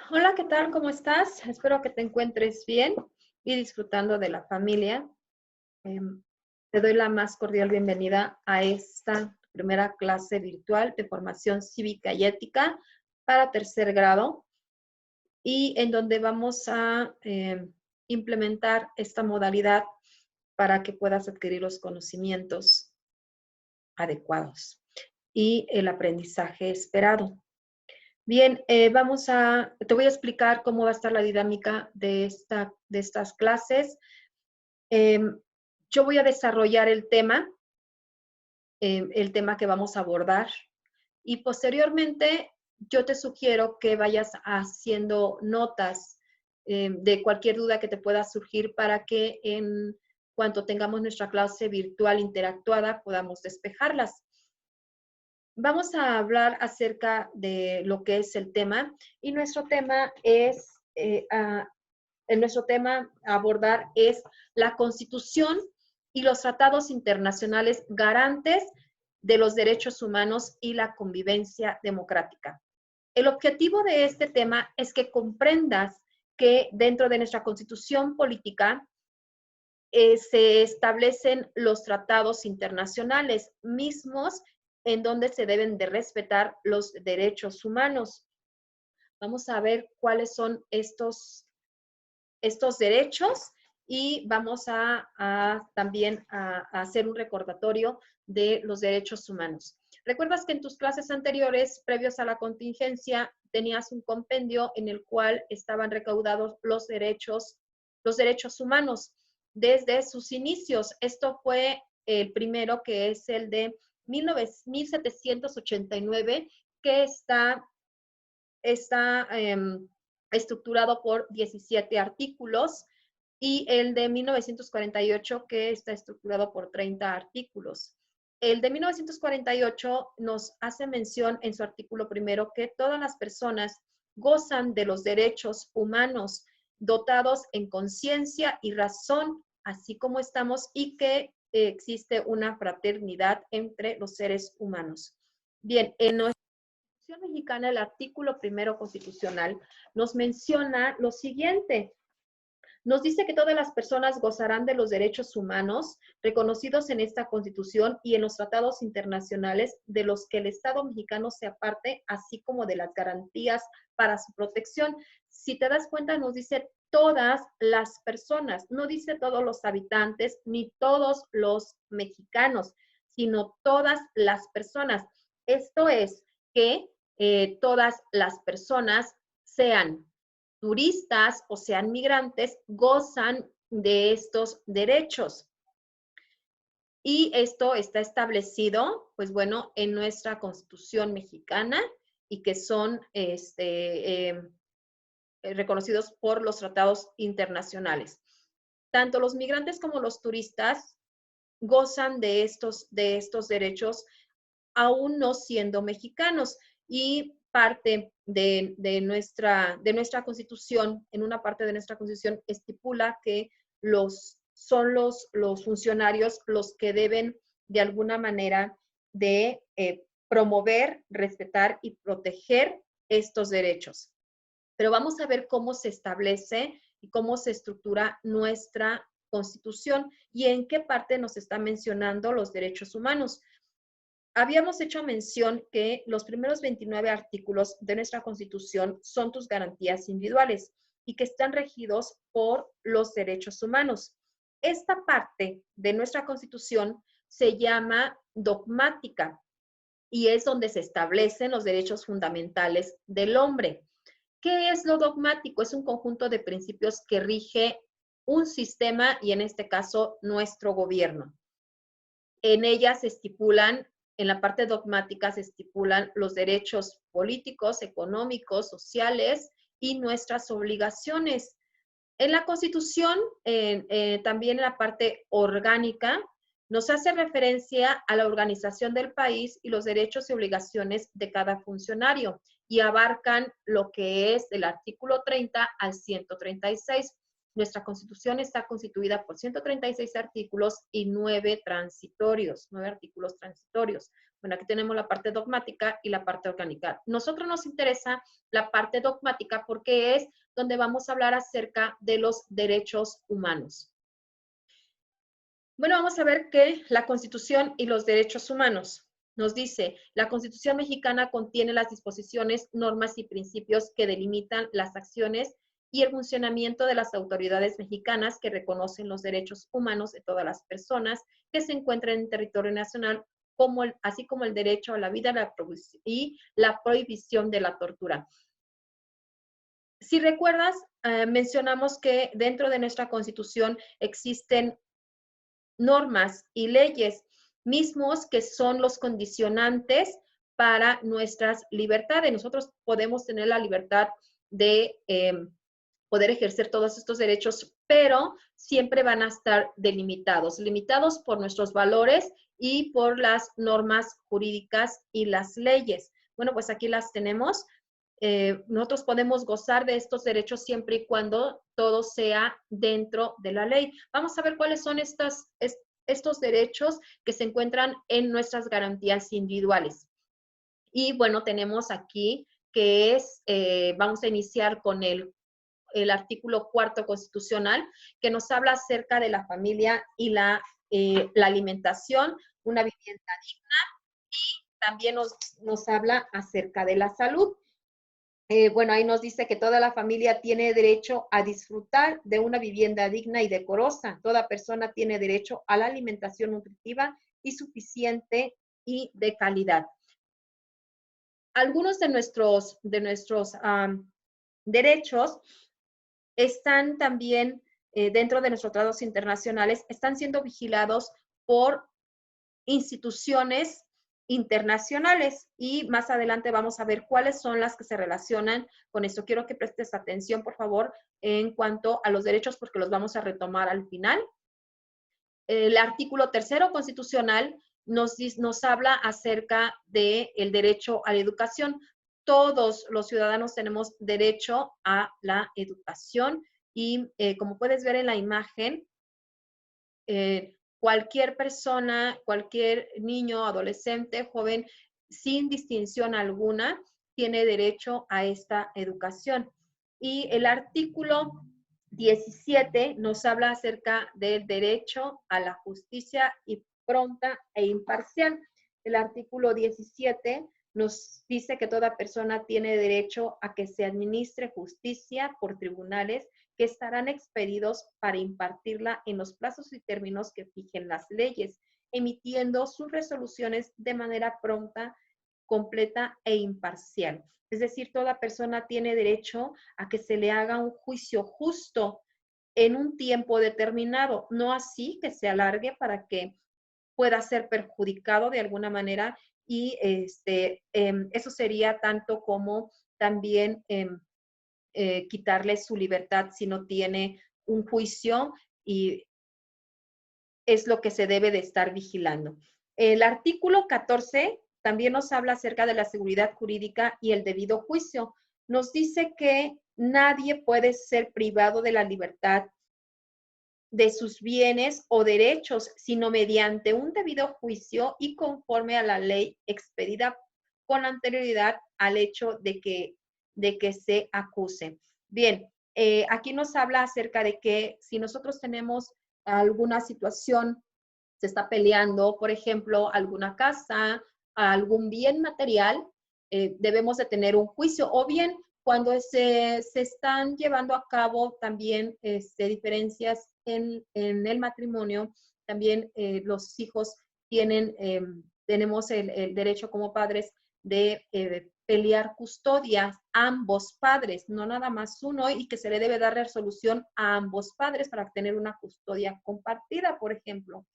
Hola, ¿qué tal? ¿Cómo estás? Espero que te encuentres bien y disfrutando de la familia. Te doy la más cordial bienvenida a esta primera clase virtual de formación cívica y ética para tercer grado y en donde vamos a implementar esta modalidad para que puedas adquirir los conocimientos adecuados y el aprendizaje esperado. Bien, te voy a explicar cómo va a estar la dinámica de estas clases. Em, yo voy a desarrollar el tema que vamos a abordar y posteriormente yo te sugiero que vayas haciendo notas de cualquier duda que te pueda surgir para que en cuanto tengamos nuestra clase virtual interactuada podamos despejarlas. Vamos a hablar acerca de lo que es el tema y nuestro tema a abordar es la Constitución y los tratados internacionales garantes de los derechos humanos y la convivencia democrática. El objetivo de este tema es que comprendas que dentro de nuestra Constitución política se establecen los tratados internacionales mismos en donde se deben de respetar los derechos humanos. Vamos a ver cuáles son estos derechos y vamos también a hacer un recordatorio de los derechos humanos. ¿Recuerdas que en tus clases anteriores, previos a la contingencia, tenías un compendio en el cual estaban recaudados los derechos humanos desde sus inicios? Esto fue el primero, que es el de 1789, que está estructurado por 17 artículos, y el de 1948, que está estructurado por 30 artículos. El de 1948 nos hace mención en su artículo primero que todas las personas gozan de los derechos humanos dotados en conciencia y razón, así como estamos, y que existe una fraternidad entre los seres humanos. Bien, en nuestra Constitución mexicana, el artículo primero constitucional nos menciona lo siguiente. Nos dice que todas las personas gozarán de los derechos humanos reconocidos en esta Constitución y en los tratados internacionales de los que el Estado mexicano se aparte, así como de las garantías para su protección. Si te das cuenta, nos dice todas las personas, no dice todos los habitantes ni todos los mexicanos, sino todas las personas. Esto es que todas las personas, sean turistas o sean migrantes, gozan de estos derechos. Y esto está establecido, pues bueno, en nuestra Constitución mexicana y que son reconocidos por los tratados internacionales. Tanto los migrantes como los turistas gozan de estos derechos aún no siendo mexicanos. Y parte de nuestra Constitución, en una parte de nuestra Constitución, estipula que son los funcionarios los que deben de alguna manera de promover, respetar y proteger estos derechos. Pero vamos a ver cómo se establece y cómo se estructura nuestra Constitución y en qué parte nos está mencionando los derechos humanos. Habíamos hecho mención que los primeros 29 artículos de nuestra Constitución son tus garantías individuales y que están regidos por los derechos humanos. Esta parte de nuestra Constitución se llama dogmática y es donde se establecen los derechos fundamentales del hombre. ¿Qué es lo dogmático? Es un conjunto de principios que rige un sistema y en este caso nuestro gobierno. En ella se estipulan, en la parte dogmática se estipulan los derechos políticos, económicos, sociales y nuestras obligaciones. En la Constitución, también en la parte orgánica, nos hace referencia a la organización del país y los derechos y obligaciones de cada funcionario y abarcan lo que es del artículo 30 al 136. Nuestra Constitución está constituida por 136 artículos y 9 artículos transitorios. Bueno, aquí tenemos la parte dogmática y la parte orgánica. Nosotros nos interesa la parte dogmática porque es donde vamos a hablar acerca de los derechos humanos. Bueno, vamos a ver que la Constitución y los derechos humanos nos dice, la Constitución mexicana contiene las disposiciones, normas y principios que delimitan las acciones y el funcionamiento de las autoridades mexicanas que reconocen los derechos humanos de todas las personas que se encuentran en territorio nacional, así como el derecho a la vida y la prohibición de la tortura. Si recuerdas, mencionamos que dentro de nuestra Constitución existen normas y leyes mismos que son los condicionantes para nuestras libertades. Nosotros podemos tener la libertad de poder ejercer todos estos derechos, pero siempre van a estar limitados por nuestros valores y por las normas jurídicas y las leyes. Bueno, pues aquí las tenemos. Nosotros podemos gozar de estos derechos siempre y cuando todo sea dentro de la ley. Vamos a ver cuáles son estos derechos que se encuentran en nuestras garantías individuales. Y bueno, tenemos aquí que vamos a iniciar con el artículo 4 constitucional, que nos habla acerca de la familia y la alimentación, una vivienda digna, y también nos habla acerca de la salud. Bueno, ahí nos dice que toda la familia tiene derecho a disfrutar de una vivienda digna y decorosa. Toda persona tiene derecho a la alimentación nutritiva y suficiente y de calidad. Algunos de nuestros derechos están también dentro de nuestros tratados internacionales, están siendo vigilados por instituciones internacionales y más adelante vamos a ver cuáles son las que se relacionan con esto. Quiero que prestes atención, por favor, en cuanto a los derechos porque los vamos a retomar al final. El artículo 3 constitucional nos habla acerca del derecho a la educación. Todos los ciudadanos tenemos derecho a la educación y como puedes ver en la imagen, cualquier persona, cualquier niño, adolescente, joven, sin distinción alguna, tiene derecho a esta educación. Y el artículo 17 nos habla acerca del derecho a la justicia y pronta e imparcial. El artículo 17 nos dice que toda persona tiene derecho a que se administre justicia por tribunales que estarán expedidos para impartirla en los plazos y términos que fijen las leyes, emitiendo sus resoluciones de manera pronta, completa e imparcial. Es decir, toda persona tiene derecho a que se le haga un juicio justo en un tiempo determinado, no así que se alargue para que pueda ser perjudicado de alguna manera y eso sería tanto como también quitarle su libertad si no tiene un juicio y es lo que se debe de estar vigilando. El artículo 14 también nos habla acerca de la seguridad jurídica y el debido juicio. Nos dice que nadie puede ser privado de la libertad de sus bienes o derechos, sino mediante un debido juicio y conforme a la ley expedida con anterioridad al hecho de que se acuse. Bien, aquí nos habla acerca de que si nosotros tenemos alguna situación, se está peleando, por ejemplo, alguna casa, algún bien material, debemos de tener un juicio o bien cuando se están llevando a cabo también diferencias en el matrimonio, también los hijos tenemos el derecho como padres de pelear custodias, ambos padres, no nada más uno, y que se le debe dar resolución a ambos padres para tener una custodia compartida, por ejemplo.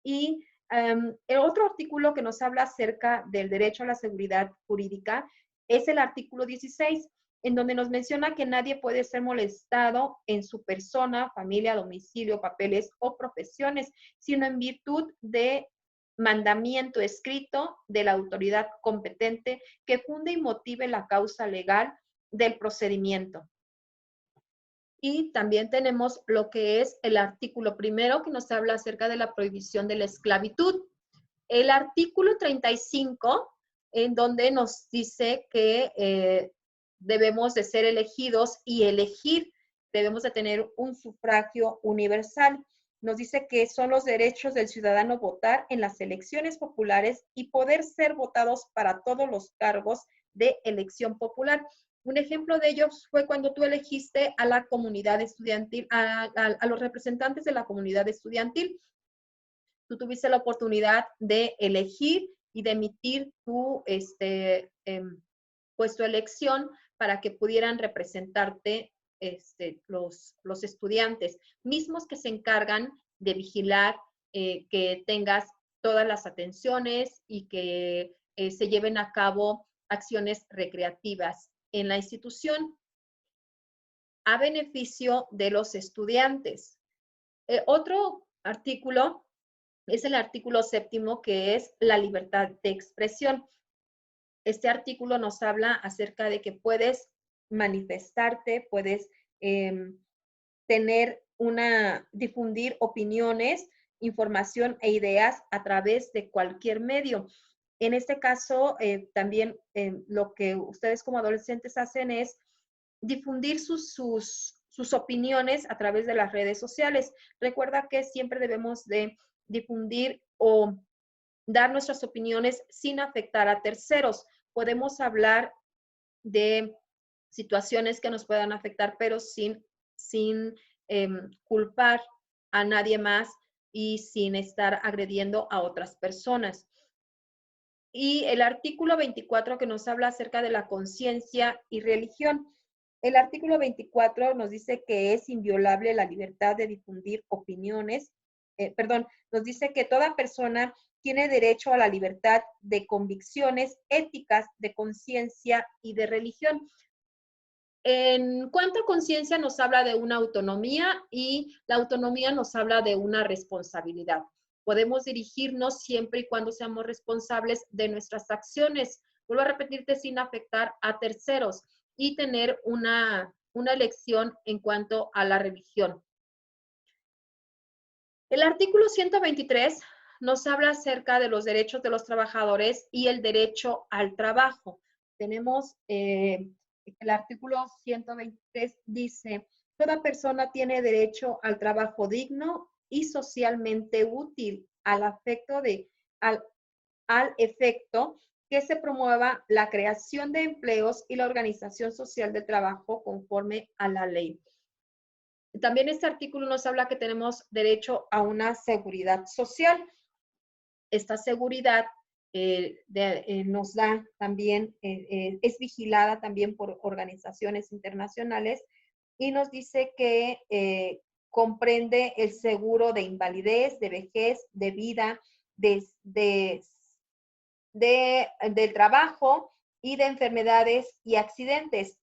Y el otro artículo que nos habla acerca del derecho a la seguridad jurídica es el artículo 16, en donde nos menciona que nadie puede ser molestado en su persona, familia, domicilio, papeles o profesiones, sino en virtud de mandamiento escrito de la autoridad competente que funde y motive la causa legal del procedimiento. Y también tenemos lo que es el artículo 1 que nos habla acerca de la prohibición de la esclavitud. El artículo 35, en donde nos dice que debemos de ser elegidos y elegir, debemos de tener un sufragio universal. Nos dice que son los derechos del ciudadano votar en las elecciones populares y poder ser votados para todos los cargos de elección popular. Un ejemplo de ello fue cuando tú elegiste a la comunidad estudiantil, a los representantes de la comunidad estudiantil. Tú tuviste la oportunidad de elegir y de emitir pues tu elección para que pudieran representarte los estudiantes, mismos que se encargan de vigilar que tengas todas las atenciones y que se lleven a cabo acciones recreativas en la institución a beneficio de los estudiantes. Otro artículo es el artículo 7º, que es la libertad de expresión. Este artículo nos habla acerca de que puedes manifestarte, puedes difundir opiniones, información e ideas a través de cualquier medio. En este caso, también lo que ustedes como adolescentes hacen es difundir sus opiniones a través de las redes sociales. Recuerda que siempre debemos de difundir o dar nuestras opiniones sin afectar a terceros. Podemos hablar de situaciones que nos puedan afectar, pero sin culpar a nadie más y sin estar agrediendo a otras personas. Y el artículo 24 que nos habla acerca de la conciencia y religión. El artículo 24 nos dice que es inviolable la libertad de difundir opiniones, nos dice que toda persona tiene derecho a la libertad de convicciones éticas, de conciencia y de religión. En cuanto a conciencia, nos habla de una autonomía y la autonomía nos habla de una responsabilidad. Podemos dirigirnos siempre y cuando seamos responsables de nuestras acciones. Vuelvo a repetirte, sin afectar a terceros y tener una elección en cuanto a la religión. El artículo 123 nos habla acerca de los derechos de los trabajadores y el derecho al trabajo. Tenemos el artículo 123 dice, toda persona tiene derecho al trabajo digno y socialmente útil al efecto que se promueva la creación de empleos y la organización social del trabajo conforme a la ley. También este artículo nos habla que tenemos derecho a una seguridad social. Esta seguridad nos da también, es vigilada también por organizaciones internacionales y nos dice que comprende el seguro de invalidez, de vejez, de vida, del trabajo y de enfermedades y accidentes.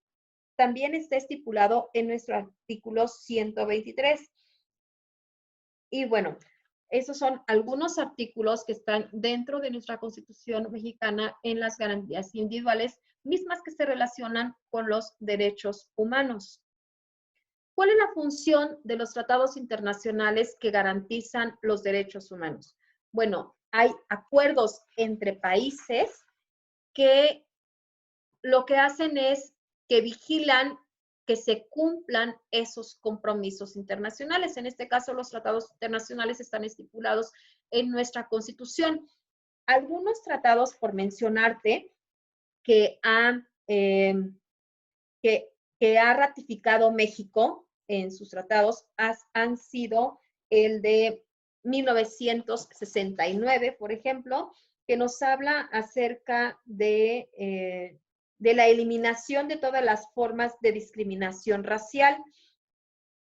También está estipulado en nuestro artículo 123. Y bueno, esos son algunos artículos que están dentro de nuestra Constitución mexicana en las garantías individuales, mismas que se relacionan con los derechos humanos. ¿Cuál es la función de los tratados internacionales que garantizan los derechos humanos? Bueno, hay acuerdos entre países que lo que hacen es que vigilan que se cumplan esos compromisos internacionales. En este caso, los tratados internacionales están estipulados en nuestra Constitución. Algunos tratados, por mencionarte, que ha ratificado México en sus tratados han sido el de 1969, por ejemplo, que nos habla acerca de la eliminación de todas las formas de discriminación racial.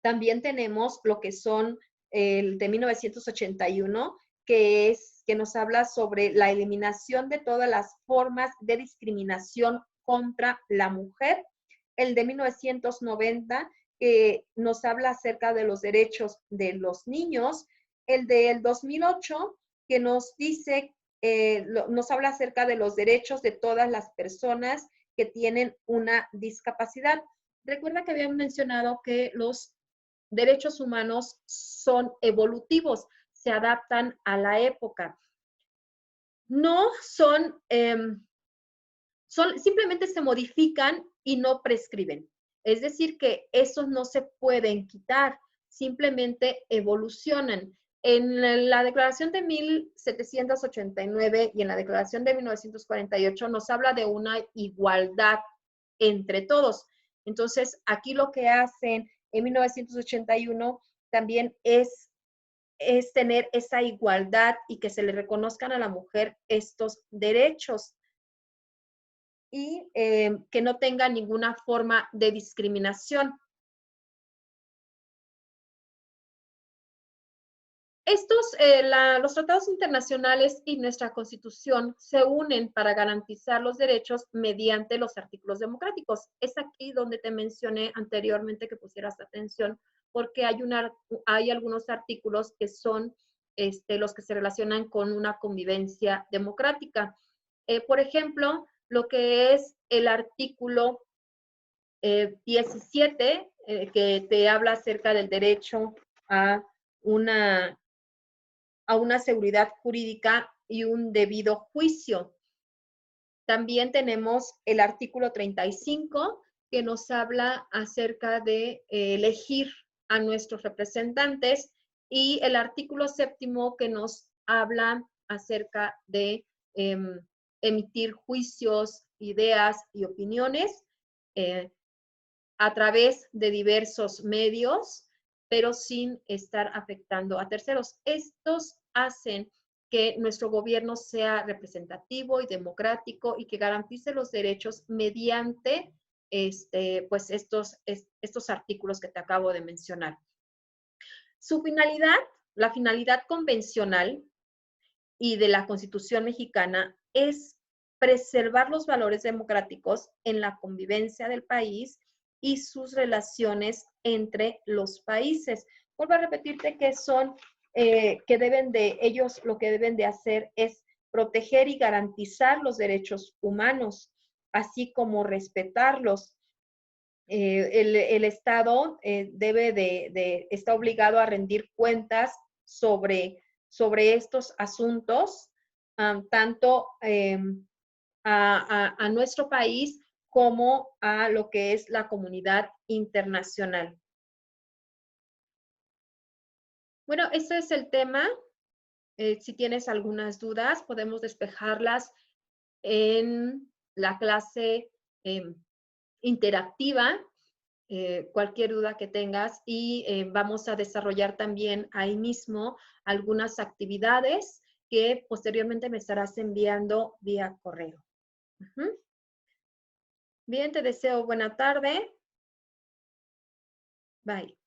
También tenemos lo que son el de 1981, que nos habla sobre la eliminación de todas las formas de discriminación contra la mujer. El de 1990, que nos habla acerca de los derechos de los niños. El del 2008, que nos dice, nos habla acerca de los derechos de todas las personas que tienen una discapacidad. Recuerda que habían mencionado que los derechos humanos son evolutivos, se adaptan a la época. no son, simplemente se modifican y no prescriben. Es decir, que esos no se pueden quitar, simplemente evolucionan. En la Declaración de 1789 y en la Declaración de 1948 nos habla de una igualdad entre todos. Entonces, aquí lo que hacen en 1981 también es tener esa igualdad y que se le reconozcan a la mujer estos derechos y que no tenga ninguna forma de discriminación. Los tratados internacionales y nuestra Constitución se unen para garantizar los derechos mediante los artículos democráticos. Es aquí donde te mencioné anteriormente que pusieras atención, porque hay algunos artículos que son los que se relacionan con una convivencia democrática. Por ejemplo, lo que es el artículo 17, que te habla acerca del derecho a una a una seguridad jurídica y un debido juicio. También tenemos el artículo 35, que nos habla acerca de elegir a nuestros representantes, y el artículo 7 que nos habla acerca de emitir juicios, ideas y opiniones a través de diversos medios, pero sin estar afectando a terceros. Estos hacen que nuestro gobierno sea representativo y democrático y que garantice los derechos mediante pues estos artículos que te acabo de mencionar. Su finalidad, la finalidad convencional y de la Constitución mexicana es preservar los valores democráticos en la convivencia del país y sus relaciones entre los países. Vuelvo a repetirte que ellos lo que deben de hacer es proteger y garantizar los derechos humanos, así como respetarlos. El Estado está obligado a rendir cuentas sobre estos asuntos, tanto a nuestro país como a lo que es la comunidad internacional. Bueno, ese es el tema. Si tienes algunas dudas, podemos despejarlas en la clase interactiva, cualquier duda que tengas, y vamos a desarrollar también ahí mismo algunas actividades que posteriormente me estarás enviando vía correo. Bien, te deseo buena tarde. Bye.